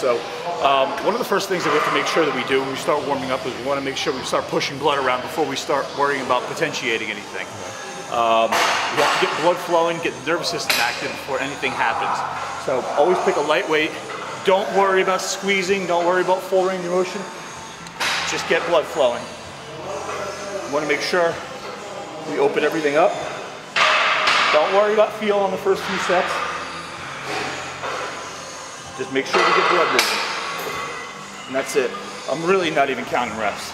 So one of the first things that we have to make sure that we do when we start warming up is we want to make sure we start pushing blood around before we start worrying about potentiating anything. You have to get blood flowing, get the nervous system active before anything happens. So always pick a light weight. Don't worry about squeezing, don't worry about full range of motion. Just get blood flowing. You want to make sure we open everything up. Don't worry about feel on the first few sets. Just make sure we get blood moving. And that's it. I'm really not even counting reps.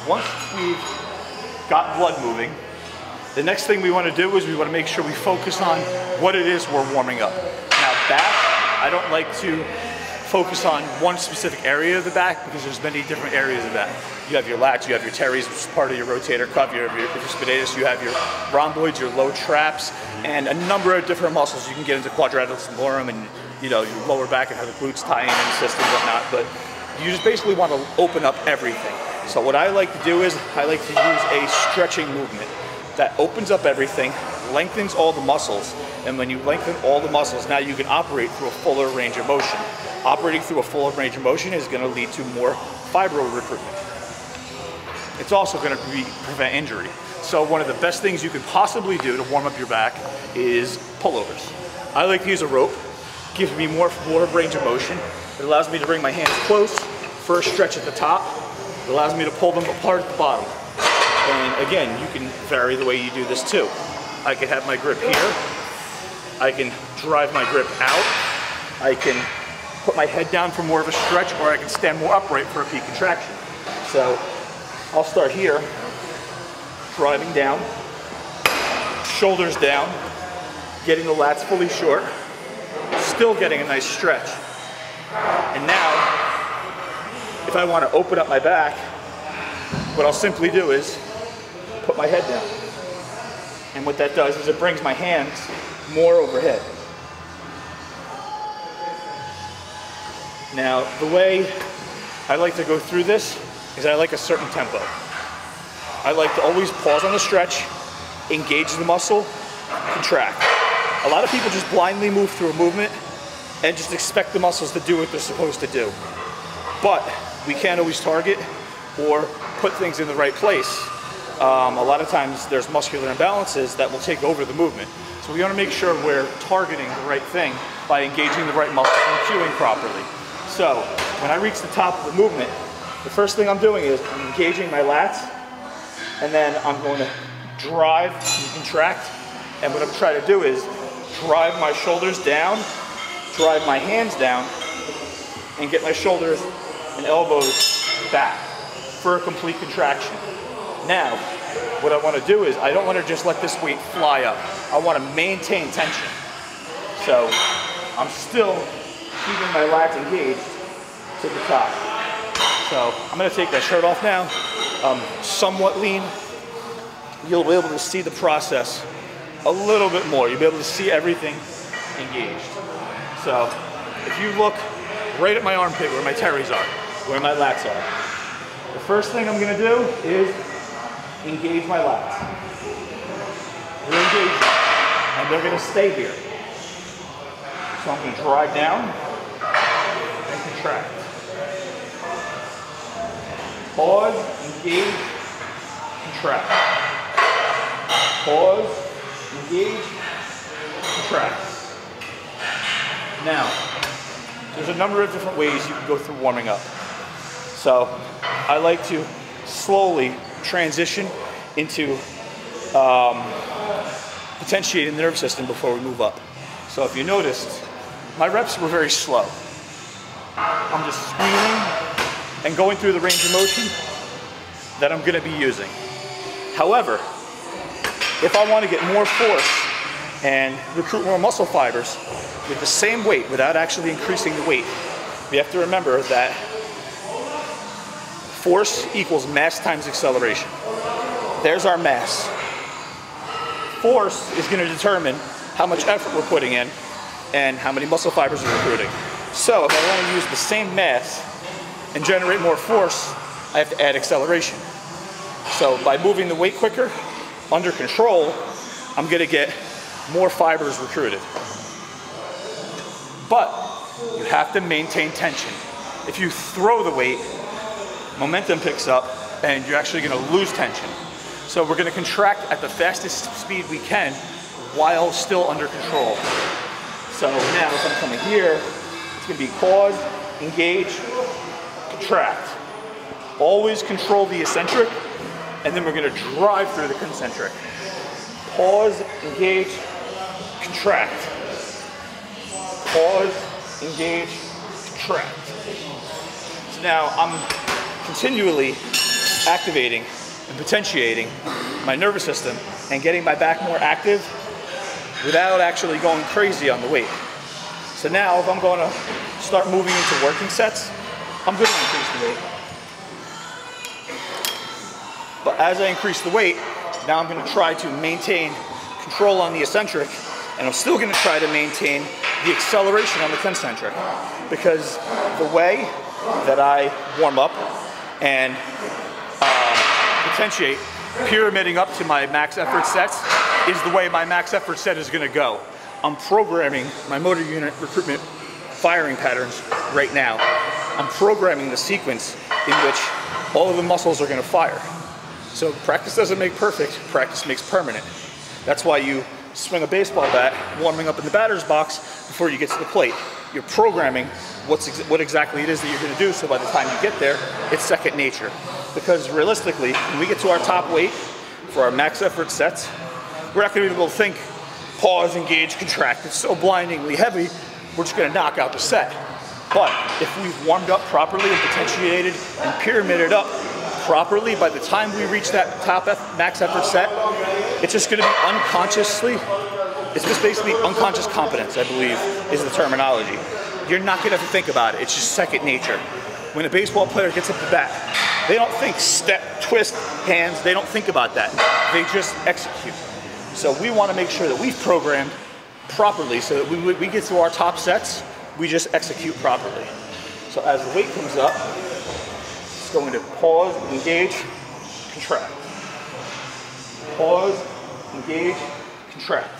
Once we've got blood moving, the next thing we want to do is we want to make sure we focus on what it is we're warming up. Now back, I don't like to focus on one specific area of the back because there's many different areas of that. You have your lats, you have your teres, which is part of your rotator cuff, you have your spinatus, you have your rhomboids, your low traps, and a number of different muscles. You can get into quadratus lumborum and your lower back and how the glutes tie in the system and whatnot, but you just basically want to open up everything. So what I like to do is I like to use a stretching movement that opens up everything, lengthens all the muscles, and when you lengthen all the muscles, now you can operate through a fuller range of motion. Operating through a fuller range of motion is going to lead to more fibro recruitment. It's also going to prevent injury. So one of the best things you can possibly do to warm up your back is pullovers. I like to use a rope. It gives me more range of motion. It allows me to bring my hands close for a stretch at the top. It allows me to pull them apart at the bottom. And again, you can vary the way you do this too. I can have my grip here. I can drive my grip out. I can put my head down for more of a stretch, or I can stand more upright for a peak contraction. So I'll start here, driving down, shoulders down, getting the lats fully short, still getting a nice stretch. And now, if I want to open up my back, what I'll simply do is put my head down. And what that does is it brings my hands more overhead. Now, the way I like to go through this is I like a certain tempo. I like to always pause on the stretch, engage the muscle, contract. A lot of people just blindly move through a movement and just expect the muscles to do what they're supposed to do. But we can't always target or put things in the right place. A lot of times there's muscular imbalances that will take over the movement. So we want to make sure we're targeting the right thing by engaging the right muscles and cueing properly. So when I reach the top of the movement, the first thing I'm doing is I'm engaging my lats, and then I'm going to drive and contract. And what I'm trying to do is drive my shoulders down, drive my hands down, and get my shoulders and elbows back for a complete contraction. Now, what I want to do is I don't want to just let this weight fly up. I want to maintain tension. So I'm still keeping my lats engaged to the top. So I'm going to take that shirt off now. Somewhat lean. You'll be able to see the process a little bit more. You'll be able to see everything engaged. So if you look right at my armpit where my teres are, where my lats are, the first thing I'm going to do is engage my lats. They're engaged, and they're going to stay here. So I'm going to drive down and contract. Pause, engage, contract. Pause, engage, contract. Now, there's a number of different ways you can go through warming up. So I like to slowly transition into potentiating the nervous system before we move up. So if you noticed, my reps were very slow. I'm just squeezing and going through the range of motion that I'm going to be using. However, if I want to get more force and recruit more muscle fibers with the same weight without actually increasing the weight, we have to remember that force equals mass times acceleration. There's our mass. Force is going to determine how much effort we're putting in and how many muscle fibers we're recruiting. So if I want to use the same mass and generate more force, I have to add acceleration. So by moving the weight quicker, under control, I'm going to get more fibers recruited. But you have to maintain tension. If you throw the weight, momentum picks up and you're actually gonna lose tension. So we're gonna contract at the fastest speed we can while still under control. So now if I'm coming here, it's gonna be pause, engage, contract. Always control the eccentric, and then we're gonna drive through the concentric. Pause, engage, contract. Pause, engage, contract. So now I'm continually activating and potentiating my nervous system and getting my back more active without actually going crazy on the weight. So now if I'm going to start moving into working sets, I'm going to increase the weight. But as I increase the weight, now I'm going to try to maintain control on the eccentric, and I'm still going to try to maintain the acceleration on the concentric, because the way that I warm up and potentiate pyramiding up to my max effort sets is the way my max effort set is going to go. I'm programming my motor unit recruitment firing patterns right now. I'm programming the sequence in which all of the muscles are going to fire. So practice doesn't make perfect, practice makes permanent. That's why you swing a baseball bat, warming up in the batter's box before you get to the plate. You're programming what exactly it is that you're going to do, so by the time you get there, it's second nature. Because realistically, when we get to our top weight for our max effort sets, we're not going to be able to think, pause, engage, contract. It's so blindingly heavy, we're just going to knock out the set. But if we've warmed up properly and potentiated and pyramided up properly, by the time we reach that top max effort set, it's just going to be it's just basically unconscious competence, I believe, is the terminology. You're not going to have to think about it. It's just second nature. When a baseball player gets up the bat, they don't think step, twist, hands. They don't think about that. They just execute. So we want to make sure that we've programmed properly so that when we get to our top sets, we just execute properly. So as the weight comes up, it's going to pause, engage, contract. Pause, engage, contract.